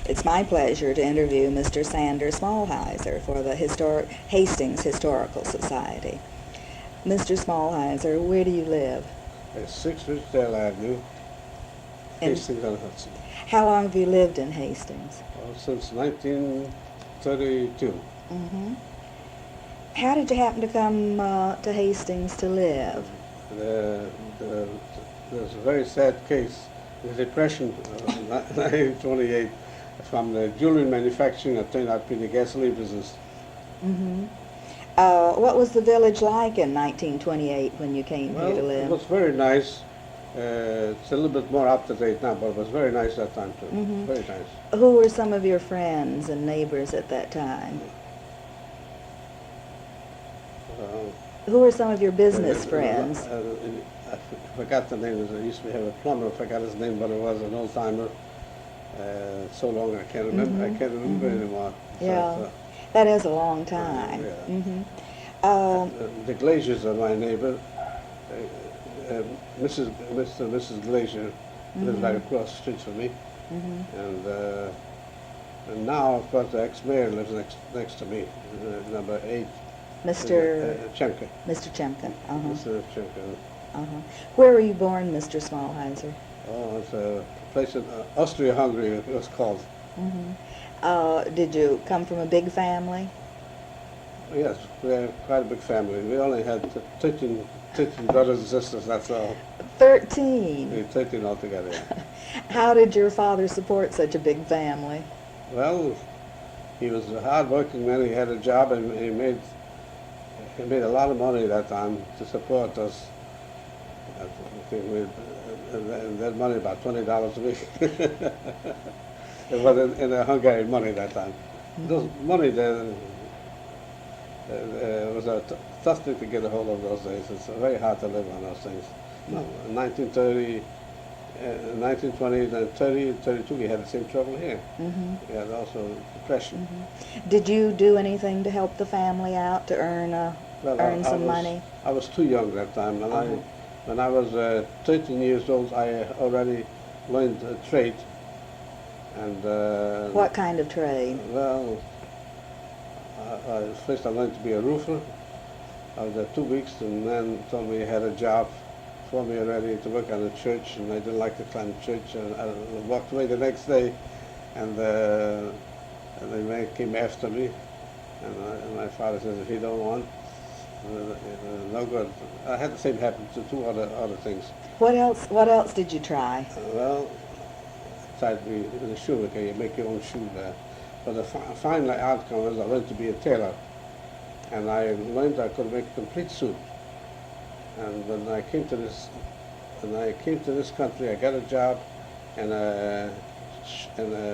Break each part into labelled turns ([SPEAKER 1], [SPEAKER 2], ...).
[SPEAKER 1] It's my pleasure to interview Mr. Sander Smalheiser for the Hastings Historical Society. Mr. Smalheiser, where do you live?
[SPEAKER 2] 6 Ridgedale Avenue,
[SPEAKER 1] In-
[SPEAKER 2] Hastings-on-Hudson.
[SPEAKER 1] How long have you lived in Hastings?
[SPEAKER 2] Since 1932.
[SPEAKER 1] Mm-hmm. How did you happen to come to Hastings to live?
[SPEAKER 2] There's a very sad case, the Depression of 1928, from the jewelry manufacturing that turned out to be the gasoline business.
[SPEAKER 1] Mm-hmm. What was the village like in 1928 when you came here to live?
[SPEAKER 2] It was very nice. It's a little bit more up to date now, but it was very nice that time too.
[SPEAKER 1] Mm-hmm.
[SPEAKER 2] Very nice.
[SPEAKER 1] Who were some of your friends and neighbors at that time? Who were some of your business friends?
[SPEAKER 2] I forgot the name. There used to have a plumber. I forgot his name, but it was an old timer. So long I can't remember.
[SPEAKER 1] Mm-hmm.
[SPEAKER 2] I can't remember
[SPEAKER 1] Mm-hmm.
[SPEAKER 2] anymore.
[SPEAKER 1] Yeah,
[SPEAKER 2] So,
[SPEAKER 1] that is a long time.
[SPEAKER 2] yeah.
[SPEAKER 1] Mm-hmm.
[SPEAKER 2] the Glaziers are my neighbor. Mrs. Glazier lives right across the street from me,
[SPEAKER 1] Mm-hmm.
[SPEAKER 2] and now of course the ex-mayor lives next to me, number 8.
[SPEAKER 1] Mr.
[SPEAKER 2] Chemka.
[SPEAKER 1] Mr. Chemka. Uh-huh.
[SPEAKER 2] Mr. Chemka.
[SPEAKER 1] Uh-huh. Where were you born, Mr. Smalheiser?
[SPEAKER 2] Oh, it's a place in Austria-Hungary, it was called.
[SPEAKER 1] Mm-hmm. Did you come from a big family?
[SPEAKER 2] Yes, we had quite a big family. We only had 13 brothers and sisters, that's all.
[SPEAKER 1] 13.
[SPEAKER 2] We had 13 altogether.
[SPEAKER 1] How did your father support such a big family?
[SPEAKER 2] Well, he was a hard-working man. He had a job, and he made a lot of money that time to support us. I think that money about $20 a week. It was in Hungarian money that time. Those money there was a tough thing to get a hold of those days. It's very hard to live on those things. No, 1930, 1920, then 30, 32, we had the same trouble here.
[SPEAKER 1] Mm-hmm.
[SPEAKER 2] We had also depression.
[SPEAKER 1] Mm-hmm. Did you do anything to help the family out to earn some money?
[SPEAKER 2] I was too young that time. When I was 13 years old, I already learned a trade. And
[SPEAKER 1] what kind of trade?
[SPEAKER 2] well, first I learned to be a roofer. I was there 2 weeks, and then told me he had a job for me already to work on a church, and I didn't like to climb church, and I walked away the next day, and the man came after me, and my father says, if you don't want, no good. I had the same happen to 2 other things.
[SPEAKER 1] What else did you try?
[SPEAKER 2] Well, tried to be in a shoemaker, you make your own shoe there. But the final outcome was I learned to be a tailor. And I learned I could make a complete suit. And when I came to this country, I got a job in a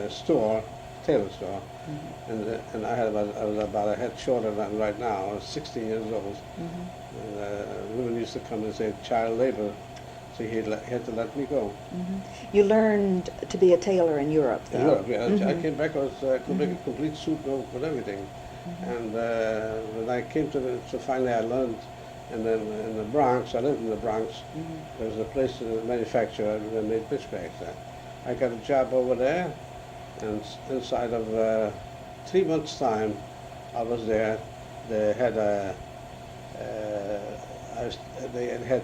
[SPEAKER 2] store, tailor store.
[SPEAKER 1] Mm-hmm.
[SPEAKER 2] And I was about a head shorter than right now. I was 16 years old.
[SPEAKER 1] Mm-hmm.
[SPEAKER 2] And women used to come and say child labor. So he had to let me go.
[SPEAKER 1] Mm-hmm. You learned to be a tailor in Europe, though.
[SPEAKER 2] In Europe, yeah.
[SPEAKER 1] Mm-hmm.
[SPEAKER 2] I came back, I could make a complete suit with everything.
[SPEAKER 1] Mm-hmm.
[SPEAKER 2] And when I came so finally I learned, and then in the Bronx, I lived in the Bronx,
[SPEAKER 1] Mm-hmm.
[SPEAKER 2] there was a place, a manufacturer that made fish bags there. I got a job over there, and inside of 3 months' time, I was there. They had they had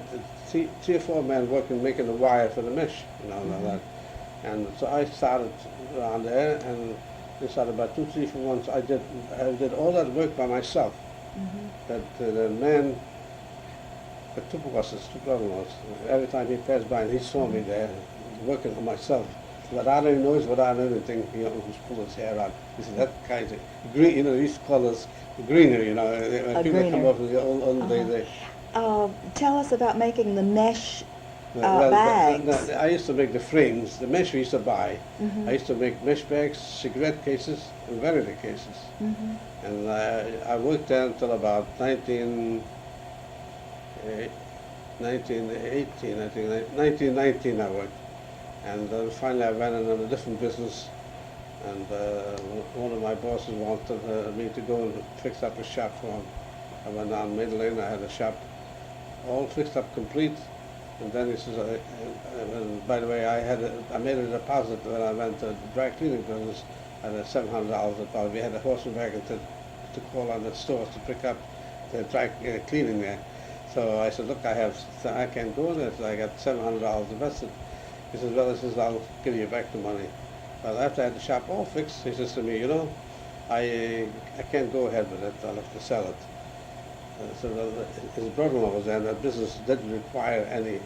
[SPEAKER 2] 3 or 4 men working, making the wire for the mesh,
[SPEAKER 1] Mm-hmm.
[SPEAKER 2] that. And so I started around there, and they started about 2, 3, 4 months. I did all that work by myself.
[SPEAKER 1] Mm-hmm.
[SPEAKER 2] That the man, the 2 bosses, 2 brother-in-laws, every time he passed by and he saw me there working for myself, without any noise, without anything, just pull his hair out. He said, that kind of green, he used to call us greener, when people come up in the old days.
[SPEAKER 1] Tell us about making the mesh
[SPEAKER 2] Well,
[SPEAKER 1] bags.
[SPEAKER 2] I used to make the frames, the mesh we used to buy.
[SPEAKER 1] Mm-hmm.
[SPEAKER 2] I used to make mesh bags, cigarette cases, and vanity cases.
[SPEAKER 1] Mm-hmm.
[SPEAKER 2] And I worked there until about 1918, I think, 1919 I worked. And then finally I went into a different business, and one of my bosses wanted me to go and fix up a shop for him. I went down Middle Lane, I had a shop all fixed up complete, And then he says, by the way, I made a deposit when I went to the dry cleaning business. I had $700 deposit. We had a horse and wagon to call on the stores to pick up the dry cleaning there. So I said, look, I can't go in there. So I got $700 invested. He says, well, I'll give you back the money. Well, after I had the shop all fixed, he says to me, I can't go ahead with it. I'll have to sell it. So his brother-in-law was there, and that business didn't require any.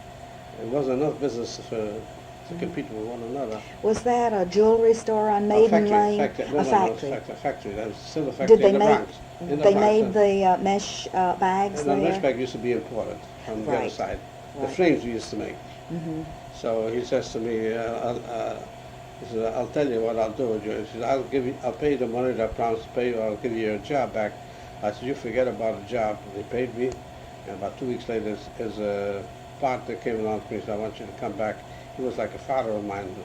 [SPEAKER 2] It wasn't enough business to compete with one another.
[SPEAKER 1] Was that a jewelry store on Maiden Lane?
[SPEAKER 2] A factory. That was still a factory
[SPEAKER 1] Did they
[SPEAKER 2] in the
[SPEAKER 1] make?
[SPEAKER 2] Bronx.
[SPEAKER 1] They made the mesh bags
[SPEAKER 2] And the
[SPEAKER 1] there.
[SPEAKER 2] mesh bag used to be imported from the other
[SPEAKER 1] Right.
[SPEAKER 2] side. The
[SPEAKER 1] Right.
[SPEAKER 2] frames we used to make.
[SPEAKER 1] Mm-hmm.
[SPEAKER 2] So he says to me, he says, I'll tell you what I'll do with you. He says, I'll pay you the money that I promised to pay you, or I'll give you your job back. I said, you forget about the job. And he paid me, and about 2 weeks later, his partner came along to me and said, I want you to come back. He was like a father of mine.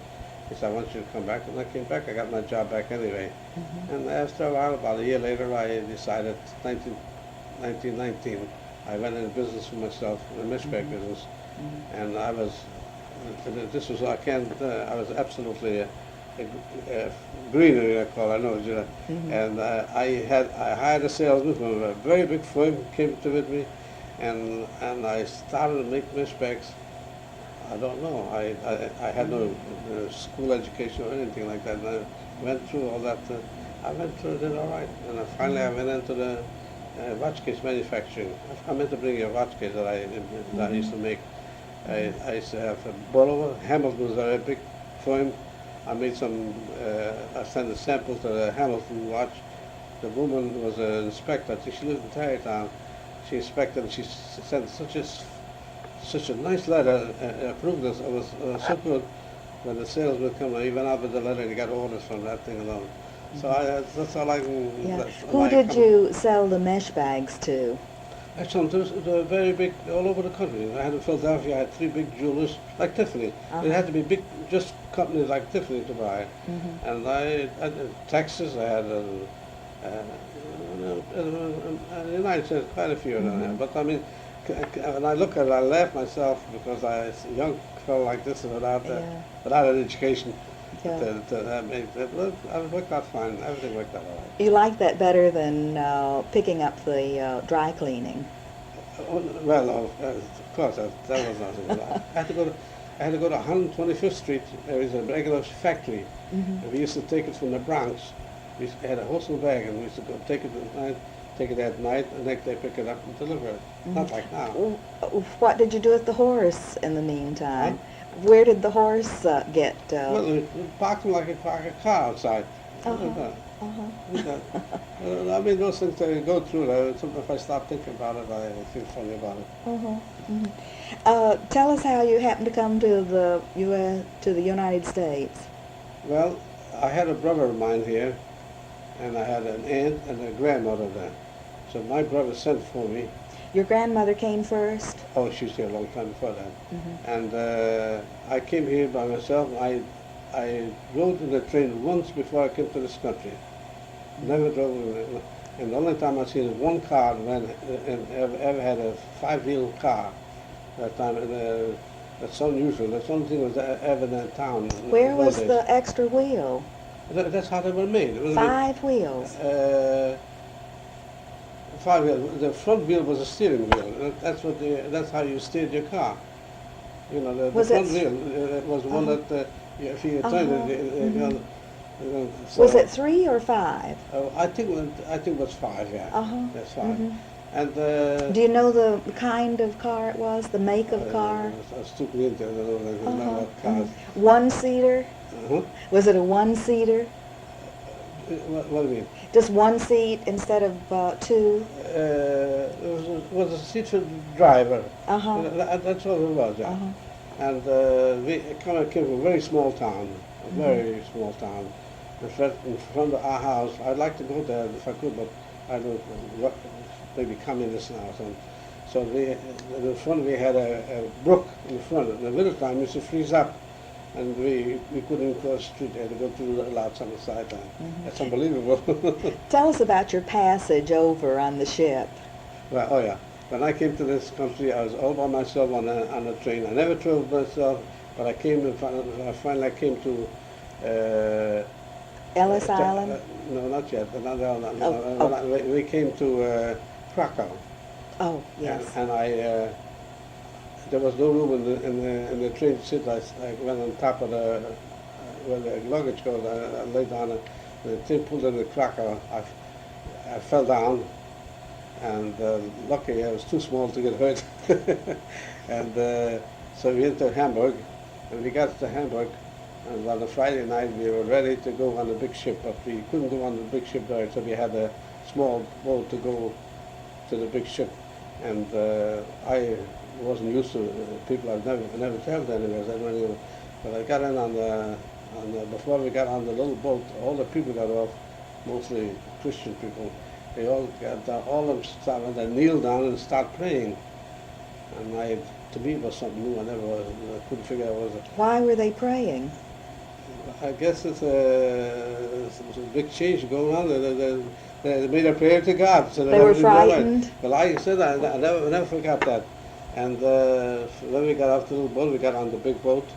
[SPEAKER 2] He said, I want you to come back. And I came back. I got my job back anyway.
[SPEAKER 1] Mm-hmm.
[SPEAKER 2] And after a while, about a year later, I decided, 1919, I went into business for myself, the mesh bag business.
[SPEAKER 1] Mm-hmm.
[SPEAKER 2] And I was absolutely greenery, I call it, I know,
[SPEAKER 1] Mm-hmm.
[SPEAKER 2] and I hired a salesman from a very big firm, came to with me, and I started to make mesh bags. I don't know, I had no school education or anything like that, and I went through all that, I went through it all right, and finally I went into the watch case manufacturing. I meant to bring you a watch case that I used to make. I used to have a Bolivar. Hamilton was a very big firm. I made some, I sent a sample to the Hamilton watch. The woman was an inspector. She lived in Tarrytown. She inspected and she sent such a nice letter, approved this. It was so good. When the salesman came, he went out with the letter and he got orders from that thing alone. So that's all I can.
[SPEAKER 1] Yeah. Who did you sell the mesh bags to?
[SPEAKER 2] Actually, they're very big all over the country. I had in Philadelphia, I had 3 big jewelers, like Tiffany. It had to be big, just companies like Tiffany to buy.
[SPEAKER 1] Mm-hmm.
[SPEAKER 2] And in Texas, I had, in the United States, quite a few of them. But I mean, when I look at it, I laugh myself because a young fellow like this without an education.
[SPEAKER 1] Yeah.
[SPEAKER 2] It worked out fine. Everything worked out all right.
[SPEAKER 1] You like that better than picking up the dry cleaning?
[SPEAKER 2] Well, of course, that was nothing. I had to go to 125th Street. There was a regular factory.
[SPEAKER 1] Mm-hmm.
[SPEAKER 2] And we used to take it from the Bronx. We had a horse and wagon. We used to go take it at night, and next day pick it up and deliver it.
[SPEAKER 1] Mm-hmm.
[SPEAKER 2] Not like now.
[SPEAKER 1] What did you do with the horse in the meantime?
[SPEAKER 2] Huh?
[SPEAKER 1] Where did the horse get?
[SPEAKER 2] Well, we parked him like you park a car outside. I mean, those things that you go through. Sometimes if I stop thinking about it, I feel funny about it.
[SPEAKER 1] Tell us how you happened to come to the United States.
[SPEAKER 2] Well, I had a brother of mine here, and I had an aunt and a grandmother there. So my brother sent for me.
[SPEAKER 1] Your grandmother came first?
[SPEAKER 2] Oh, she was here a long time before that.
[SPEAKER 1] Mm-hmm.
[SPEAKER 2] And I came here by myself. I rode in the train once before I came to this country. Never drove in it. And the only time I've seen one car ever had a 5-wheel car that time. And that's unusual. That's the only thing that was ever in town.
[SPEAKER 1] Where was the extra wheel?
[SPEAKER 2] That's how they were made. It was
[SPEAKER 1] 5 wheels?
[SPEAKER 2] 5 wheels. The front wheel was a steering wheel. That's how you steered your car. You know, the front wheel was one that if you turned it. So,
[SPEAKER 1] was it 3 or 5?
[SPEAKER 2] I think it was 5. Yeah. That's 5.
[SPEAKER 1] Mm-hmm.
[SPEAKER 2] And
[SPEAKER 1] do you know the kind of car it was? The make of car?
[SPEAKER 2] I was too green to know what cars.
[SPEAKER 1] One-seater? Was it a one-seater?
[SPEAKER 2] What do you mean?
[SPEAKER 1] Just one seat instead of 2?
[SPEAKER 2] It was a seat for the driver. That's what it was. Yeah. And we came from a very small town, a very small town. In front of our house, I'd like to go there if I could, but I don't know, maybe communist now or something. So in the front we had a brook in the front. In the winter time, it used to freeze up, and we couldn't cross the street. We had to go through the lots on the side. That's unbelievable.
[SPEAKER 1] Tell us about your passage over on the ship.
[SPEAKER 2] Well, oh yeah. when I came to this country, I was all by myself on a train. I never traveled myself, but I came and finally I came to
[SPEAKER 1] Ellis Island?
[SPEAKER 2] no, not yet. Another island.
[SPEAKER 1] Oh.
[SPEAKER 2] We came to Krakow.
[SPEAKER 1] Oh, yes.
[SPEAKER 2] And I there was no room in the train to sit. I went on top of where the luggage goes. I lay down. The train pulled into Krakow. I fell down, and luckily I was too small to get hurt. And so we went to Hamburg, and we got to Hamburg. And on a Friday night we were ready to go on the big ship, but we couldn't go on the big ship there, so we had a small boat to go to the big ship. And I wasn't used to people. I've never traveled anywhere. So I don't know. But I got in before we got on the little boat, all the people got off, mostly Christian people. They all got down, all of them started, they kneeled down and start praying. And to me it was something new. I couldn't figure out what it was.
[SPEAKER 1] Why were they praying?
[SPEAKER 2] I guess it's a big change going on. They made a prayer to God. So
[SPEAKER 1] They were frightened?
[SPEAKER 2] Well, I said I never forgot that. And when we got off the little boat, we got on the big boat,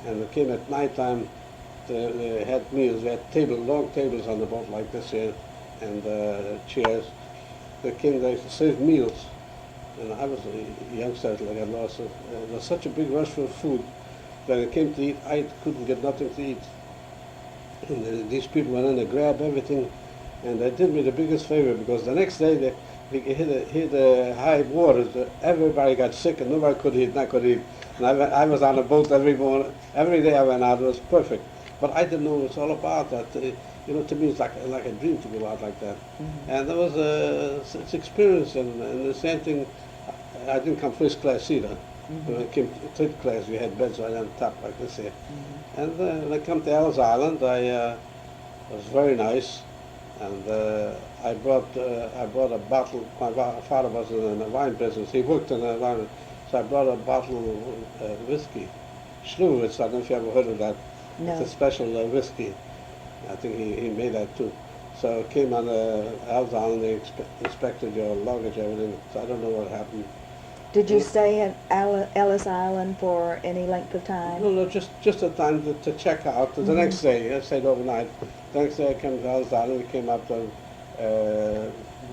[SPEAKER 2] and it came at night time. They had meals. We had long tables on the boat like this here, and chairs. They served meals. And I was a youngster, like I lost it. There was such a big rush for food that it came to eat. I couldn't get nothing to eat. And these people went in and grabbed everything, and they did me the biggest favor, because the next day they hit the high waters. Everybody got sick and nobody could eat, and I could eat. And I was on a boat every morning. Every day I went out. It was perfect. But I didn't know what it's all about. That to me it's like a dream to go out like that. Mm-hmm. And there was it's experience, and the same thing. I didn't come first class either. Mm-hmm. When I came third class, we had beds right on top like this here. Mm-hmm. And when I come to Ellis Island, it was very nice. And I brought a bottle. My father was in the wine business. He worked in the wine, so I brought a bottle of whiskey, Schlewitz. I don't know if you ever heard of that. No. It's a special whiskey. I think he made that too. So it came on Ellis Island. They inspected your luggage, everything. So I don't know what happened.
[SPEAKER 1] Did you stay at Ellis Island for any length of time?
[SPEAKER 2] No, just a time to check out. Mm-hmm. The next day, I stayed overnight. The next day I came to Ellis Island. We came up to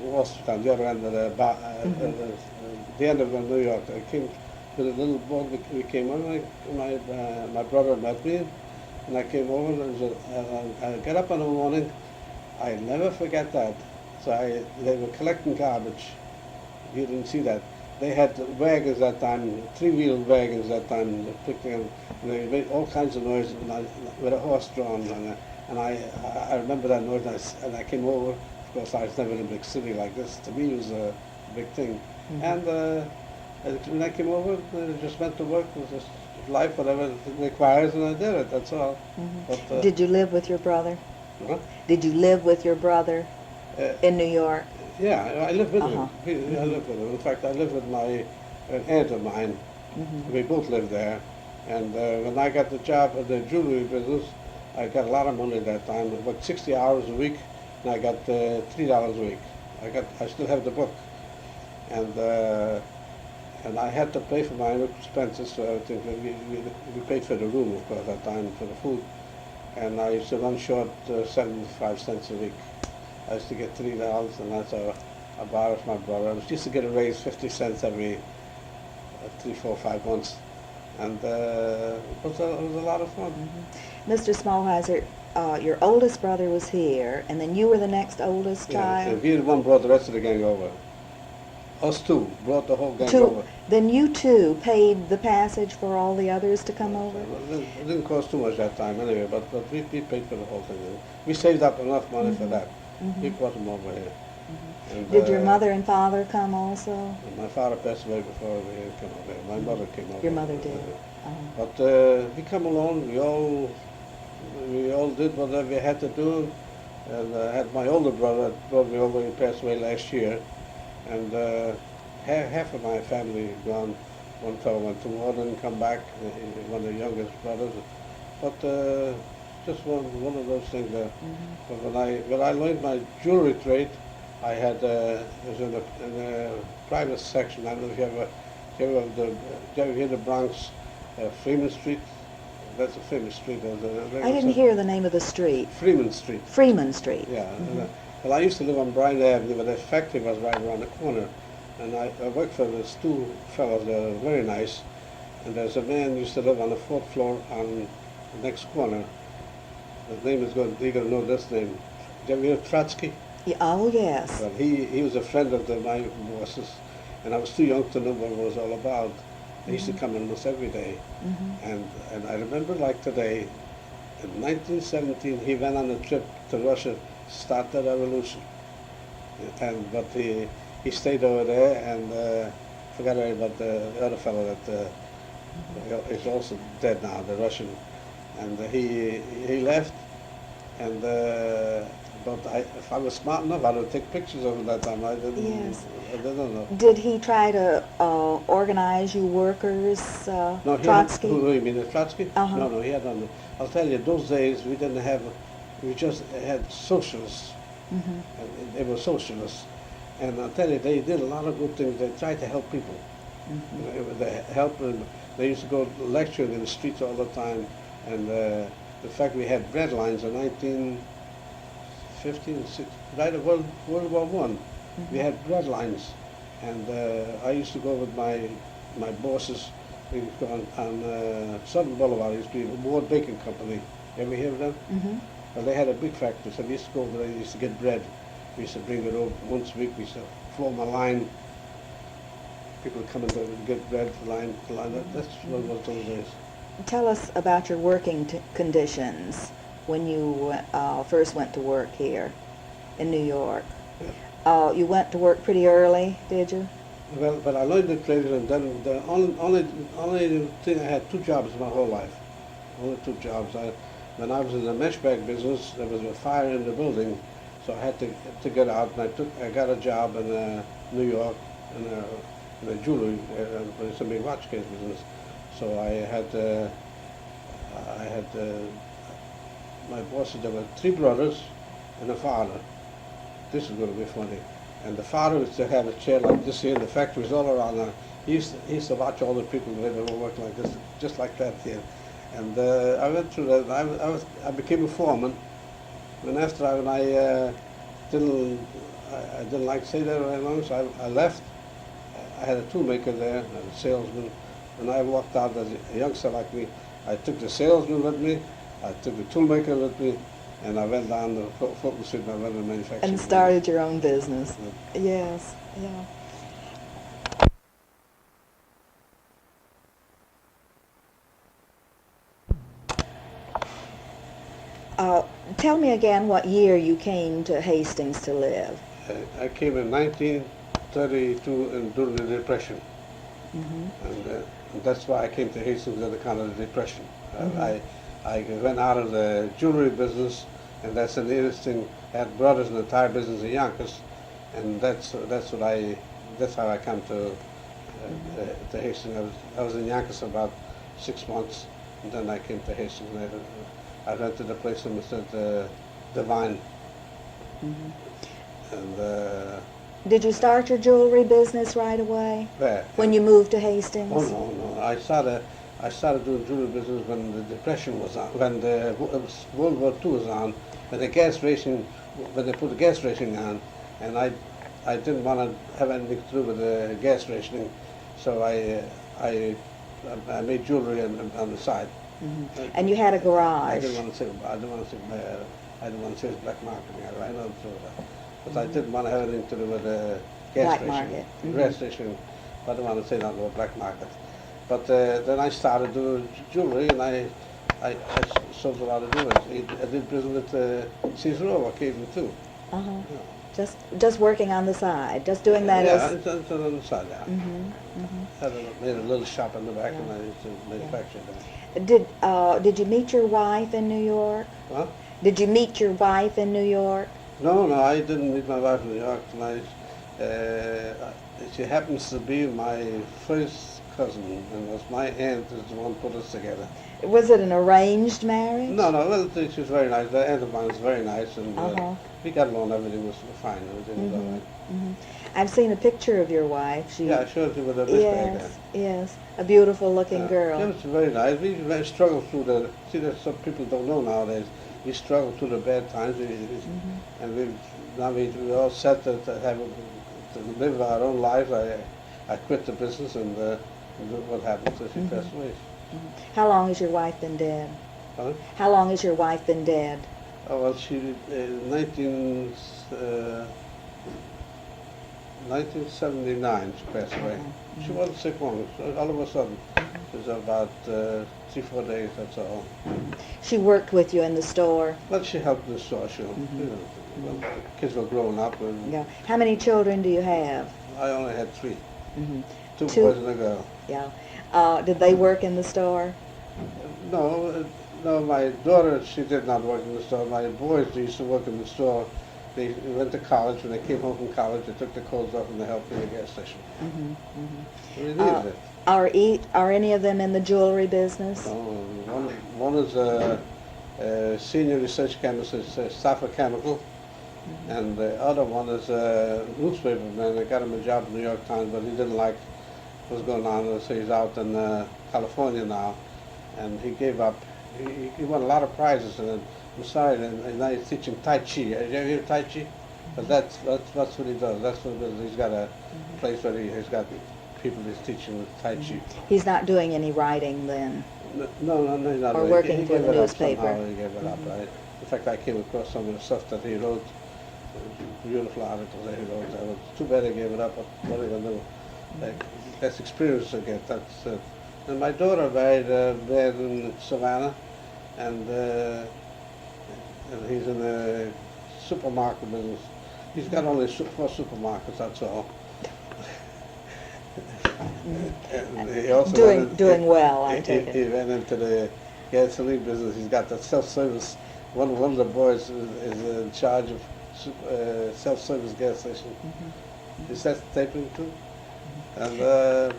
[SPEAKER 2] Wall Street on the other end of the end of New York. I came with a little boat. We came over. My brother met me, and I came over. And I got up in the morning. I never forget that. So they were collecting garbage. You didn't see that. They had wagons that time, three-wheeled wagons that time. They picked them, and they made all kinds of noise with a horse drawn. And I remember that noise, and I came over. Of course, I was never in a big city like this. To me, it was a big thing. Mm-hmm. And when I came over, I just went to work. It was just life, whatever it requires, and I did it. That's all. Mm-hmm. But,
[SPEAKER 1] did you live with your brother?
[SPEAKER 2] Huh?
[SPEAKER 1] Did you live with your brother in New York?
[SPEAKER 2] Yeah, I lived with him. I lived with him. In fact, I lived with an aunt of mine. Mm-hmm. We both lived there. And when I got the job at the jewelry business, I got a lot of money at that time. I worked 60 hours a week, and I got $3 a week. I still have the book. And I had to pay for my expenses, so everything. We paid for the room, of course, at that time, for the food. And I used to run short 75 cents a week. I used to get $3, and that's how I borrowed from my brother. I used to get a raise 50 cents every 3, 4, 5 months. And it was a lot of fun. Mm-hmm.
[SPEAKER 1] Mr. Smalheiser, your oldest brother was here, and then you were the next oldest child?
[SPEAKER 2] Yeah, we had one brought the rest of the gang over. Us two brought the whole gang over.
[SPEAKER 1] Then you two paid the passage for all the others to come over?
[SPEAKER 2] It didn't cost too much that time anyway, but we paid for the whole thing. We saved up enough money for that. Mm-hmm. We brought them over here. Mm-hmm. And,
[SPEAKER 1] did your mother and father come also?
[SPEAKER 2] My father passed away before we came over here. My mother came over.
[SPEAKER 1] Your mother did?
[SPEAKER 2] But we come along, we all did whatever we had to do. And I had my older brother brought me over. He passed away last year. And half of my family gone. One fellow went to war, didn't come back. One of the youngest brothers. But just one of those things there. Mm-hmm. But when I learned my jewelry trade, I had it was in a private section. I don't know if you ever hear the Bronx, Freeman Street. That's a famous street.
[SPEAKER 1] I didn't hear the name of the street.
[SPEAKER 2] Freeman Street.
[SPEAKER 1] Freeman Street.
[SPEAKER 2] Yeah. Well, I used to live on Bryant Avenue, but the factory was right around the corner. And I worked for these two fellows. They were very nice. And there's a man who used to live on the fourth floor on the next corner. His name is good. You're going to know this name. Did you ever hear of Trotsky?
[SPEAKER 1] Yeah, oh, yes.
[SPEAKER 2] Well, he was a friend of my boss's, and I was too young to know what it was all about. He used to come in almost every day. And I remember like today, in 1917, he went on a trip to Russia to start the revolution. But he stayed over there, and forgot about the other fellow that is also dead now, the Russian. And he left, and but if I was smart enough, I would take pictures of him that time. I didn't.
[SPEAKER 1] Yes.
[SPEAKER 2] I didn't know.
[SPEAKER 1] Did he try to organize you workers,
[SPEAKER 2] No,
[SPEAKER 1] Trotsky?
[SPEAKER 2] Who you mean, the Trotsky?
[SPEAKER 1] Uh-huh.
[SPEAKER 2] No, he had none. I'll tell you, those days we didn't have. We just had socialists. And they were socialists, and I'll tell you, they did a lot of good things. They tried to help people. They helped them. They used to go lecturing in the streets all the time, and the fact we had bread lines in 1915 and 16, right at World War I. We had bread lines, and I used to go with my bosses. We would go on Southern Boulevard. It used to be Ward Baking Company. Ever hear of them? Well, they had a big factory, so we used to go over there. We used to get bread. We used to bring it over once a week. We used to form a line. People come in to get bread, line to line. That's what it was those days.
[SPEAKER 1] Tell us about your working conditions when you first went to work here in New York. You went to work pretty early, did you?
[SPEAKER 2] Well, but I learned the trade, and then the only thing, I had two jobs my whole life. Only two jobs. When I was in the mesh bag business, there was a fire in the building, so I had to get out, and I got a job in New York in a jewelry, it's a big watch case business. So I had my bosses. There were three brothers and a father. This is going to be funny. And the father used to have a chair like this here in the factories all around. He used to watch all the people they were working like this, just like that here. And I went through that. I became a foreman. And after I didn't like to stay there very long, so I left. I had a toolmaker there, and a salesman. When I walked out as a youngster like me, I took the salesman with me, I took the toolmaker with me, and I went down to Fulton Street and I went to manufacturing.
[SPEAKER 1] And started your own business. Yes, yeah. Tell me again what year you came to Hastings to live.
[SPEAKER 2] I came in 1932 and during the Depression. And that's why I came to Hastings on account of the Depression. I went out of the jewelry business, and that's an interesting. I had brothers in the tire business in Yonkers, and that's how I come to Hastings. I was in Yonkers for about 6 months, and then I came to Hastings. And I rented a place in Mr. Divine. And
[SPEAKER 1] did you start your jewelry business right away?
[SPEAKER 2] There.
[SPEAKER 1] When you moved to Hastings?
[SPEAKER 2] Oh no! I started doing jewelry business when the Depression was on, when the World War II was on, when they put the gas rationing on, and I didn't want to have anything to do with the gas rationing, so I made jewelry on the side.
[SPEAKER 1] And you had a garage.
[SPEAKER 2] I didn't want to say black marketing. I know that. But I didn't want to have anything to do with the gas
[SPEAKER 1] Black market.
[SPEAKER 2] Gas station. I don't want to say that about black market. But then I started doing jewelry, and I sold a lot of jewelry. I did business with Caesar occasionally too.
[SPEAKER 1] Yeah. Just working on the side, just doing that as...
[SPEAKER 2] Yeah, just on the side, yeah. Made a little shop in the back, and I used to manufacture that.
[SPEAKER 1] Did you meet your wife in New York?
[SPEAKER 2] Huh?
[SPEAKER 1] Did you meet your wife in New York?
[SPEAKER 2] No, I didn't meet my wife in New York tonight. She happens to be my first cousin, and it was my aunt is the one put us together.
[SPEAKER 1] Was it an arranged marriage?
[SPEAKER 2] No, well, she was very nice. The aunt of mine was very nice, and
[SPEAKER 1] Uh-huh.
[SPEAKER 2] we got along. Everything was fine. Everything was all right.
[SPEAKER 1] Hmm. I've seen a picture of your wife. She,
[SPEAKER 2] Yeah, I showed you with a big bag there.
[SPEAKER 1] yes, a beautiful looking girl.
[SPEAKER 2] She was very nice. We struggled through see, that some people don't know nowadays. We struggled through the bad times, and now we all set to live our own lives. I quit the business, and what happened? So she passed away.
[SPEAKER 1] How long has your wife been dead?
[SPEAKER 2] Huh?
[SPEAKER 1] How long has your wife been dead?
[SPEAKER 2] Oh, well, she 1979 she passed away. She wasn't sick long. So all of a sudden, it was about 3-4 days. That's all.
[SPEAKER 1] She worked with you in the store.
[SPEAKER 2] But she helped in the store. She, well, the kids were growing up, and
[SPEAKER 1] Yeah. How many children do you have?
[SPEAKER 2] I only had 3,
[SPEAKER 1] Mm-hmm.
[SPEAKER 2] 2
[SPEAKER 1] Two.
[SPEAKER 2] boys and a girl.
[SPEAKER 1] Yeah. Did they work in the store?
[SPEAKER 2] No, my daughter, she did not work in the store. My boys used to work in the store. They went to college. When they came home from college, they took their clothes off and they helped in the gas station. We needed it.
[SPEAKER 1] Are any of them in the jewelry business?
[SPEAKER 2] One is a senior research chemist at Stafford Chemical, and the other one is a newspaper man. They got him a job in the New York Times, but he didn't like what's going on, so he's out in California now, and he gave up. He won a lot of prizes, and I'm sorry, and now he's teaching Tai Chi. Have you ever heard of Tai Chi? But that's what he does. That's what he's got a place where he's got people he's teaching with Tai Chi.
[SPEAKER 1] He's not doing any writing then?
[SPEAKER 2] No, he's not.
[SPEAKER 1] Or working for the newspaper.
[SPEAKER 2] Somehow he gave it up. In fact, I came across some of the stuff that he wrote, beautiful articles that he wrote. It was too bad he gave it up, but what are you going to do? That's experience to get. That's it. And my daughter married a man in Savannah, and he's in the supermarket business. He's got only 4 supermarkets, that's all. And he also
[SPEAKER 1] Doing well, I take
[SPEAKER 2] he
[SPEAKER 1] it.
[SPEAKER 2] went into the gasoline business. He's got that self-service. One of the boys is in charge of self-service gas station. Is that taping too? And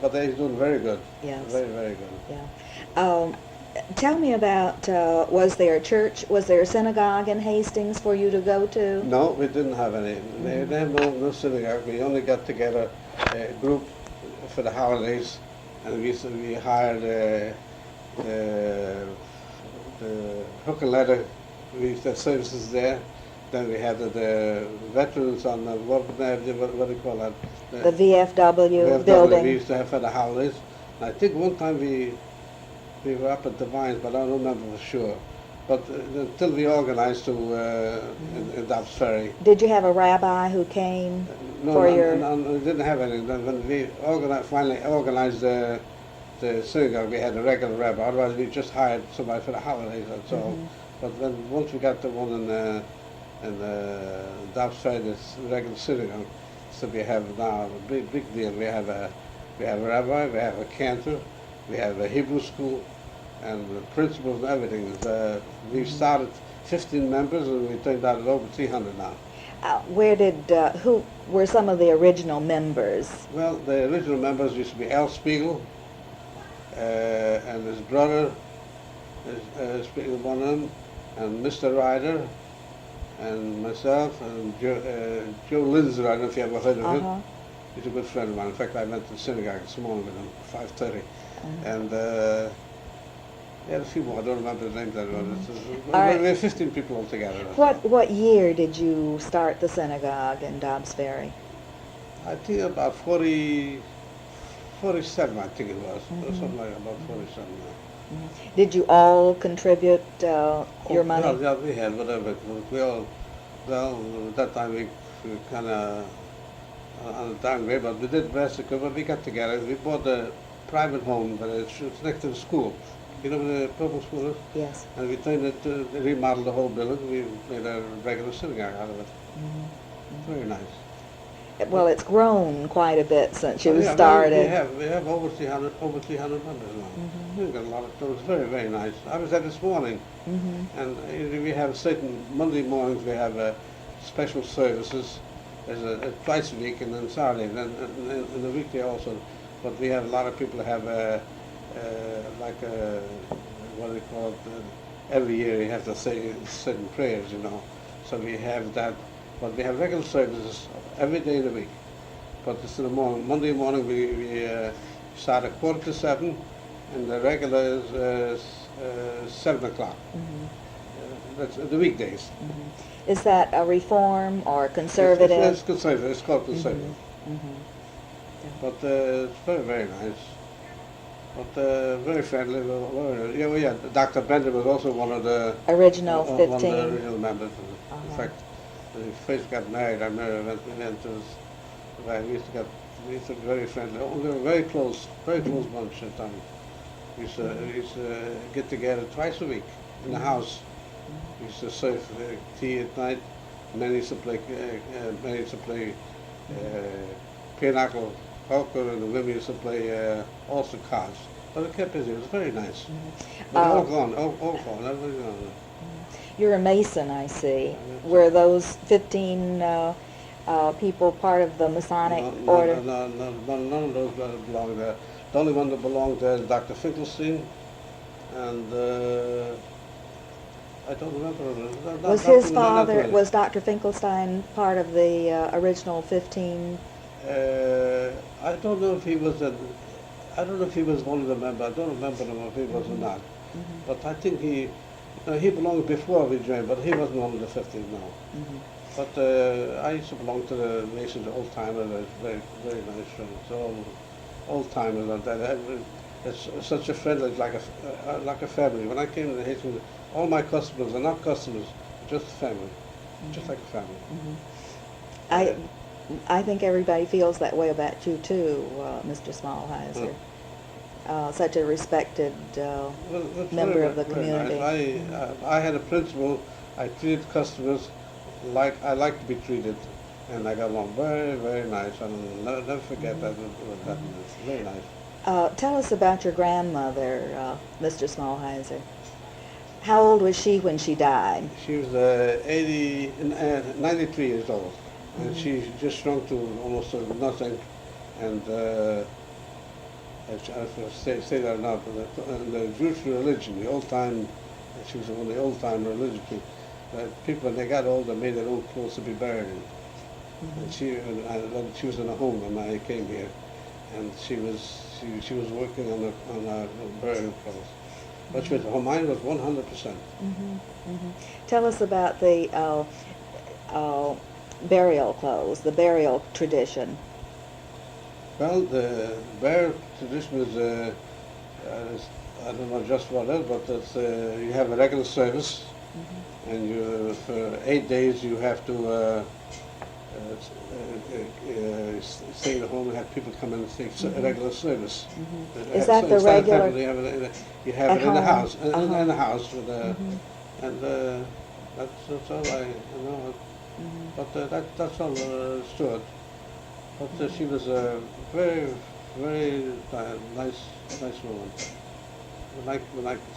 [SPEAKER 2] but he's doing very good.
[SPEAKER 1] Yes.
[SPEAKER 2] Very, very good.
[SPEAKER 1] Yeah. Tell me about, was there a synagogue in Hastings for you to go to?
[SPEAKER 2] No, we didn't have any. They have no synagogue. We only got together a group for the holidays, and we hired the hook and ladder. We used to have services there. Then we had the veterans on the, what do you call that?
[SPEAKER 1] The VFW
[SPEAKER 2] VFW
[SPEAKER 1] building?
[SPEAKER 2] we used to have for the holidays. And I think one time we were up at Divines, but I don't remember for sure. But until we organized to in Dobbs Ferry.
[SPEAKER 1] Did you have a rabbi who came for your...
[SPEAKER 2] No, we didn't have any. When we finally organized the synagogue, we had a regular rabbi. Otherwise, we just hired somebody for the holidays, that's all. But once we got the one in Dobbs Ferry, this regular synagogue, so we have now a big deal. We have a rabbi, we have a cantor, we have a Hebrew school, and the principals and everything. We started 15 members, and we turned out over 300 now.
[SPEAKER 1] Who were some of the original members?
[SPEAKER 2] Well, the original members used to be Al Spiegel, and his brother, Spiegel, one of them, and Mr. Ryder, and myself, and Joe Lindsay. I don't know if you ever heard of him. He's a good friend of mine. In fact, I went to the synagogue this morning with him at 5:30. And yeah, a few more. I don't remember the names. We had 15 people altogether.
[SPEAKER 1] What year did you start the synagogue in Dobbs Ferry?
[SPEAKER 2] I think about 47, I think it was. Or something like about 47.
[SPEAKER 1] Did you all contribute your money?
[SPEAKER 2] Yeah, we had whatever. We all, well, at that time we kind of on a downgrade, but we did the best we could. But we got together. We bought a private home, but it's next to the school. You know where the public school is?
[SPEAKER 1] Yes.
[SPEAKER 2] And we turned it to remodeled the whole building. We made a regular synagogue out of it. Very nice.
[SPEAKER 1] Well, it's grown quite a bit since you
[SPEAKER 2] Yeah,
[SPEAKER 1] started.
[SPEAKER 2] we have over 300 members now. We've got a lot of. It was very, very nice. I was there this morning, and we have certain Monday mornings. We have special services. There's twice a week, and then Saturday, and the weekday also. but we have a lot of people have like what do they call it? Every year you have to say certain prayers, you know. So we have that, but we have regular services every day of the week. But it's in the morning. Monday morning we start at 7:15, and the regular is 7 o'clock. That's the weekdays.
[SPEAKER 1] Is that a reform or conservative?
[SPEAKER 2] It's conservative. It's called conservative. But it's very, very nice. But very friendly. Yeah. Dr. Bender was also one of the
[SPEAKER 1] Original
[SPEAKER 2] one of the
[SPEAKER 1] 15.
[SPEAKER 2] original members. In fact, when we first got married, I remember we went to we used to be very friendly. We were very close bunch at times. We used to get together twice a week in the house. We used to serve tea at night. Men used to play pinochle, poker, and the women used to play also cards. But it kept busy. It was very nice. But all gone. Everything gone.
[SPEAKER 1] You're a Mason, I see. Were those 15 people part of the Masonic order?
[SPEAKER 2] No, none of those belong there. The only one that belonged there is Dr. Finkelstein, and I don't remember.
[SPEAKER 1] Was his father, was Dr. Finkelstein part of the original 15?
[SPEAKER 2] I don't know if he was one of the members. I don't remember him if he was or not. But I think he belonged before we joined, but he wasn't one of the 15 now. But I used to belong to the Masons, the old timers. Very, very nice friends. All old timers and that. It's such a friend. It's like a family. When I came to Hastings, all my customers are not customers, just family, just like a family.
[SPEAKER 1] I think everybody feels that way about you too, Mr. Smallheiser. Such a respected member of the community.
[SPEAKER 2] Nice. I had a principle. I treated customers like I like to be treated, and I got along very, very nice. I'll never forget that. That was very nice.
[SPEAKER 1] Tell us about your grandmother, Mr. Smallheiser. How old was she when she died?
[SPEAKER 2] She was 93 years old, and she just shrunk to almost nothing. And I say that or not, but the Jewish religion, the old time, she was one of the old time religious people. People, when they got older, made their own clothes to be buried in. And she was in a home when I came here, and she was working on our burial clothes. But her mind was 100%.
[SPEAKER 1] Tell us about the burial clothes, the burial tradition.
[SPEAKER 2] Well, the burial tradition is, I don't know just what it is, but it's, you have a regular service, and for 8 days you have to stay at home and have people come in and take regular service.
[SPEAKER 1] Is that the regular?
[SPEAKER 2] You have it in the house, in the house, with and that's all I know. But that's all stood. But she was a very, very nice woman.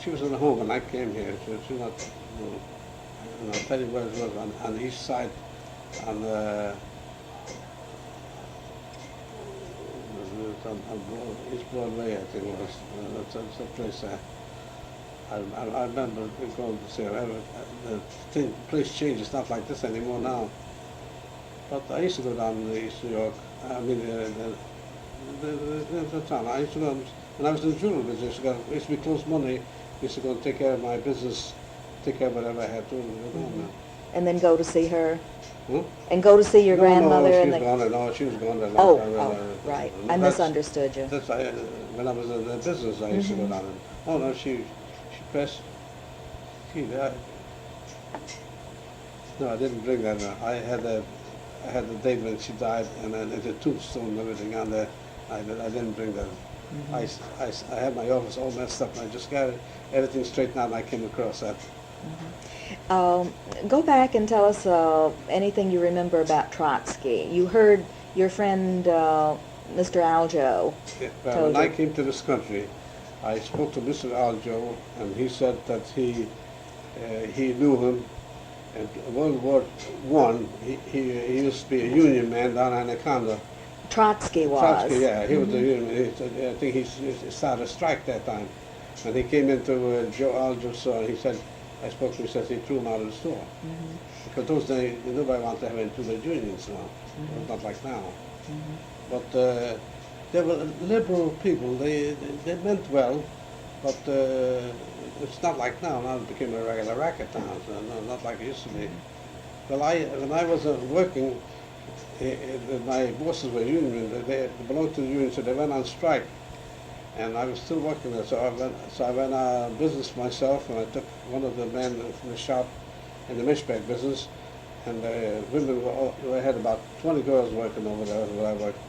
[SPEAKER 2] She was in the home when I came here. She was not. I'll tell you where it was on the east side. On East Broadway, I think it was. That's the place I remember going to see her. The place changed. It's not like this anymore now. But I used to go down to East New York. I mean, the town. I used to go, when I was in the jewelry business, I used to be close money. I used to go and take care of my business, take care of whatever I had to.
[SPEAKER 1] And then go to see her? And go to see your grandmother?
[SPEAKER 2] No, she was gone. Oh,
[SPEAKER 1] right. I misunderstood you.
[SPEAKER 2] That's when I was in the business, I used to go down. Oh no, she pressed. No, I didn't bring that. I had the date when she died, and then the tombstone and everything on there. I didn't bring that. I had my office all messed up, and I just got everything straightened out, and I came across that.
[SPEAKER 1] Go back and tell us anything you remember about Trotsky. You heard your friend Mr. Aljo.
[SPEAKER 2] When I came to this country, I spoke to Mr. Aljo, and he said that he knew him. In World War I, he used to be a Union man down in Anaconda.
[SPEAKER 1] Trotsky was.
[SPEAKER 2] Trotsky, yeah, he was the union. I think he started a strike that time. And he came into Joe Alger's store and he said, I spoke to him, he says he threw him out of the store. Because those days, nobody wanted to have any two-trade unions now. It's not like now. But they were liberal people. They meant well, but it's not like now. Now it became a regular racket now. So not like it used to be. Well, when I was working, my bosses were union. They belonged to the union, so they went on strike. And I was still working there, so I went out of business myself, and I took one of the men from the shop in the mishbag business, and women we had about 20 girls working over there where I worked,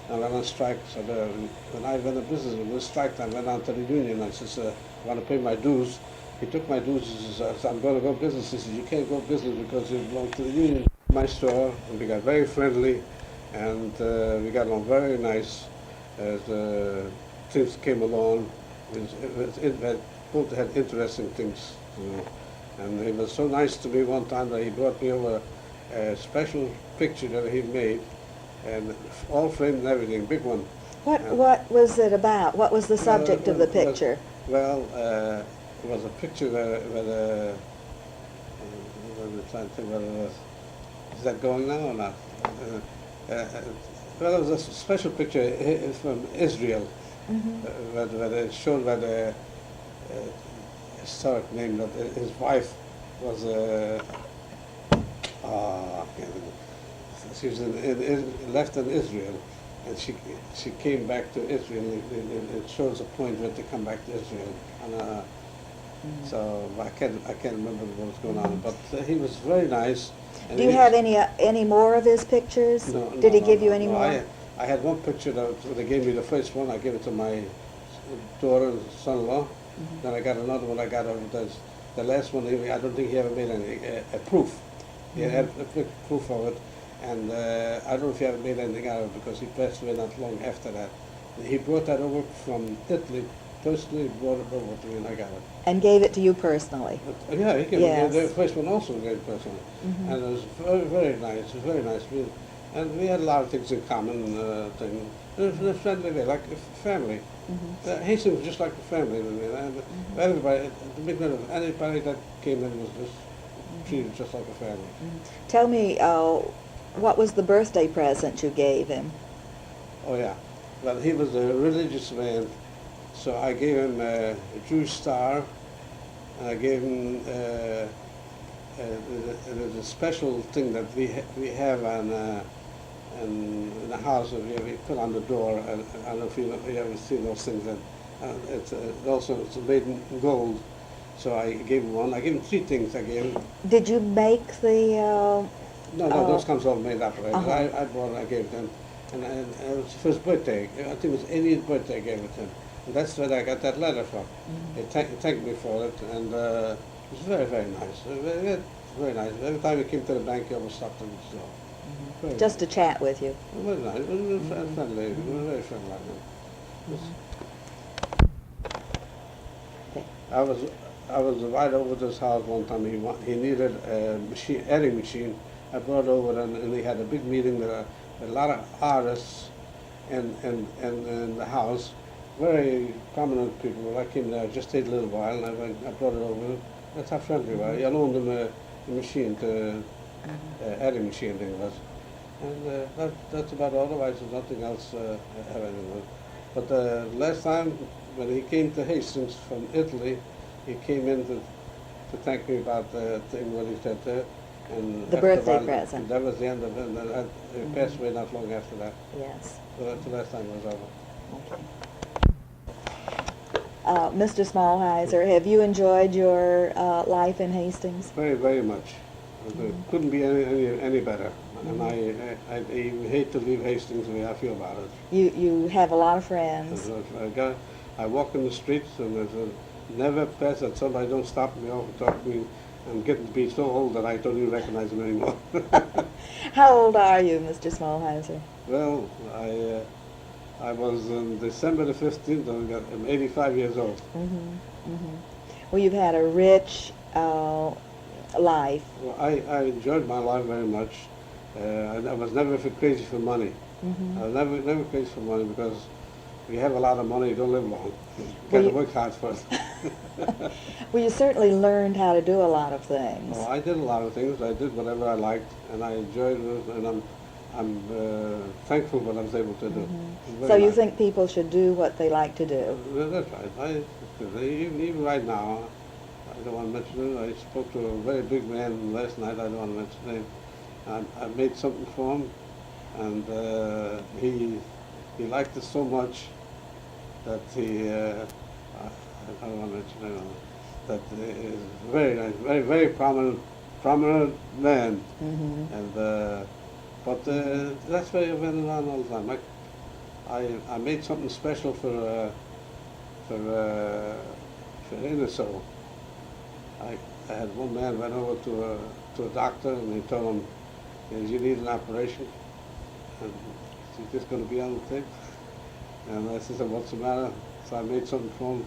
[SPEAKER 2] and I went on strike. So when I went to business, it was strike time, I went on to the union. I said, I want to pay my dues. He took my dues. He says, I'm going to go business. He says, you can't go business because you belong to the union. My store, and we got very friendly, and we got along very nice as things came along. Both had interesting things, you know. And he was so nice to me one time that he brought me over a special picture that he made, and all framed and everything, big one.
[SPEAKER 1] What was it about? What was the subject of the picture?
[SPEAKER 2] It was a picture where I'm trying to think what it was. Is that going now or not? Well, it was a special picture from Israel, where it showed where the historic name that his wife was she was left in Israel, and she came back to Israel. It shows a point where to come back to Israel, and so I can't remember what was going on. But he was very nice. And
[SPEAKER 1] do you have any more of his pictures?
[SPEAKER 2] No,
[SPEAKER 1] Did he give you any more?
[SPEAKER 2] I had one picture that they gave me, the first one. I gave it to my daughter and son-in-law. Then I got another one. I got the last one. I don't think he ever made a proof. He had a quick proof of it, and I don't know if he ever made anything out of it because he passed away not long after that. He brought that over from Italy. Personally brought it over to me, and I got it.
[SPEAKER 1] And gave it to you personally?
[SPEAKER 2] Yeah, he gave
[SPEAKER 1] Yes.
[SPEAKER 2] it. The first one also gave it personally. And it was very, very nice. It was very nice. And we had a lot of things in common. It was a friendly way, like a family. Hastings was just like a family to me. And everybody, the beginning of anybody that came in was just treated just like a family.
[SPEAKER 1] Tell me, what was the birthday present you gave him?
[SPEAKER 2] Oh yeah. Well, he was a religious man. So I gave him a Jewish star, and I gave him a special thing that we have in the house that we put on the door. I don't know if you ever seen those things. It's made in gold. So I gave him one. I gave him three things. I gave him.
[SPEAKER 1] Did you make the?
[SPEAKER 2] No, those comes all made up. Right? I bought it. I gave it to him, and it was for his birthday. I think it was 80th birthday. I gave it to him. And that's where I got that letter from. He thanked me for it, and it was very, very nice. Very nice. Every time he came to the bank, he always stopped in the store.
[SPEAKER 1] Just to chat with you.
[SPEAKER 2] Very nice. It was friendly. It was very friendly. I was right over to his house one time. He needed a adding machine. I brought it over, and he had a big meeting with a lot of artists in the house. Very prominent people. When I came there, I just stayed a little while, and I brought it over. That's how friendly we were. I loaned him a machine, adding machine thing was. And that's about all. Otherwise, there's nothing else I have anything with. But last time, when he came to Hastings from Italy, he came in to thank me about the thing what he said there. And
[SPEAKER 1] the birthday present.
[SPEAKER 2] That was the end of it, and he passed away not long after that.
[SPEAKER 1] Yes.
[SPEAKER 2] So that's the last time it was over.
[SPEAKER 1] Okay. Mr. Smalheiser, have you enjoyed your life in Hastings?
[SPEAKER 2] Very, very much. It couldn't be any better. And I even hate to leave Hastings the way I feel about it.
[SPEAKER 1] You have a lot of friends.
[SPEAKER 2] I walk in the streets, and there's never pass that somebody don't stop me off and talk to me. I'm getting to be so old that I don't even recognize them anymore.
[SPEAKER 1] How old are you, Mr. Smalheiser?
[SPEAKER 2] Well, I was on December the 15th, I'm 85 years old.
[SPEAKER 1] Well, you've had a rich life.
[SPEAKER 2] Well, I enjoyed my life very much. I was never crazy for money.
[SPEAKER 1] Mhm.
[SPEAKER 2] Never crazy for money, because if you have a lot of money, you don't live long. You
[SPEAKER 1] Well,
[SPEAKER 2] got to
[SPEAKER 1] you-
[SPEAKER 2] work hard for it.
[SPEAKER 1] Well, you certainly learned how to do a lot of things.
[SPEAKER 2] Oh, I did a lot of things. I did whatever I liked, and I enjoyed it, and I'm thankful what I was able to do.
[SPEAKER 1] Mhm.
[SPEAKER 2] Very
[SPEAKER 1] So you
[SPEAKER 2] much.
[SPEAKER 1] think people should do what they like to do?
[SPEAKER 2] That's right. Even right now, I don't want to mention it. I spoke to a very big man last night. I don't want to mention his name. I made something for him, and he liked it so much that I don't want to mention his name. That is very nice, very prominent man,
[SPEAKER 1] Mhm.
[SPEAKER 2] and but that's why I went around all the time. I made something special for Inner Soul. I had one man went over to a doctor, and he told him, "You need an operation, and she's just going to be on the thing." And I said, "What's the matter?" So I made something for him,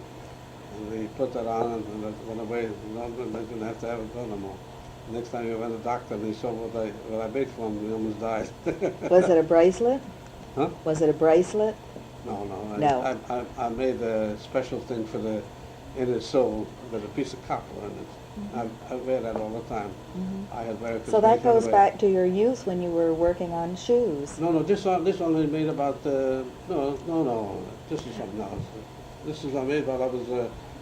[SPEAKER 2] and he put that on, and it went away. No, they didn't have to have it done no more. Next time he went to the doctor, and he saw what I made for him, he almost died.
[SPEAKER 1] Was it a bracelet?
[SPEAKER 2] Huh?
[SPEAKER 1] Was it a bracelet?
[SPEAKER 2] No, no.
[SPEAKER 1] No.
[SPEAKER 2] I made a special thing for the Inner Soul with a piece of copper in it. I wear that all the time.
[SPEAKER 1] Mhm.
[SPEAKER 2] I had very
[SPEAKER 1] So that goes back to your youth when you were working on shoes.
[SPEAKER 2] No, this one I made about no. This is something else. This is I made while I was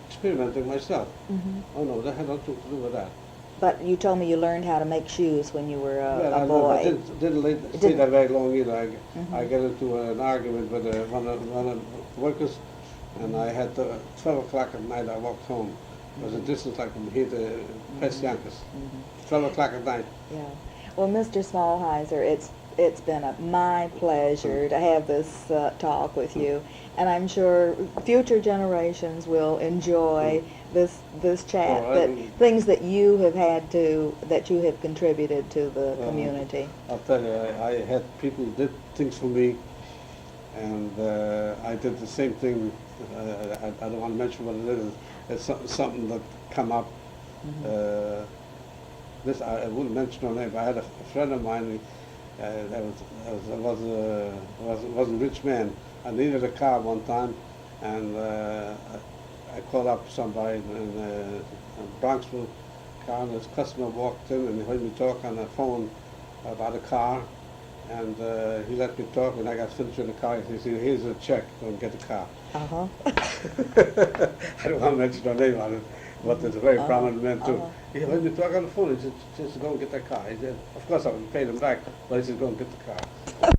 [SPEAKER 2] experimenting myself.
[SPEAKER 1] Mhm.
[SPEAKER 2] Oh no, that had nothing to do with that.
[SPEAKER 1] But you told me you learned how to make shoes when you were
[SPEAKER 2] Well,
[SPEAKER 1] a
[SPEAKER 2] I
[SPEAKER 1] boy.
[SPEAKER 2] didn't stay
[SPEAKER 1] didn't-
[SPEAKER 2] there very long either. I
[SPEAKER 1] Mhm.
[SPEAKER 2] got into an argument with one of the workers, and I had to, 12 o'clock at night I walked home. It was a distance like from here to Yonkers.
[SPEAKER 1] Mhm.
[SPEAKER 2] 12 o'clock at night.
[SPEAKER 1] Yeah. Well, Mr. Smalheiser, it's been my pleasure to have this talk with you, and I'm sure future generations will enjoy this chat.
[SPEAKER 2] Oh,
[SPEAKER 1] That things that you have contributed to the community.
[SPEAKER 2] I'll tell you, I had people did things for me, and I did the same thing. I don't want to mention what it is. It's something that come up.
[SPEAKER 1] Mhm.
[SPEAKER 2] This I wouldn't mention her name, but I had a friend of mine that was a rich man. I needed a car one time, and I called up somebody in Bronxville car, and this customer walked in and he heard me talk on the phone about a car, and he let me talk. When I got finished with the car, he said, "Here's a check, go and get the car."
[SPEAKER 1] Uh-huh.
[SPEAKER 2] I don't want to mention her name on it, but it's a very
[SPEAKER 1] Uh-huh.
[SPEAKER 2] prominent man too.
[SPEAKER 1] Uh-huh.
[SPEAKER 2] He let me talk on the phone. He said, "Just go and get that car." He said, "Of course I would pay him back," but he said, "Go and get the car."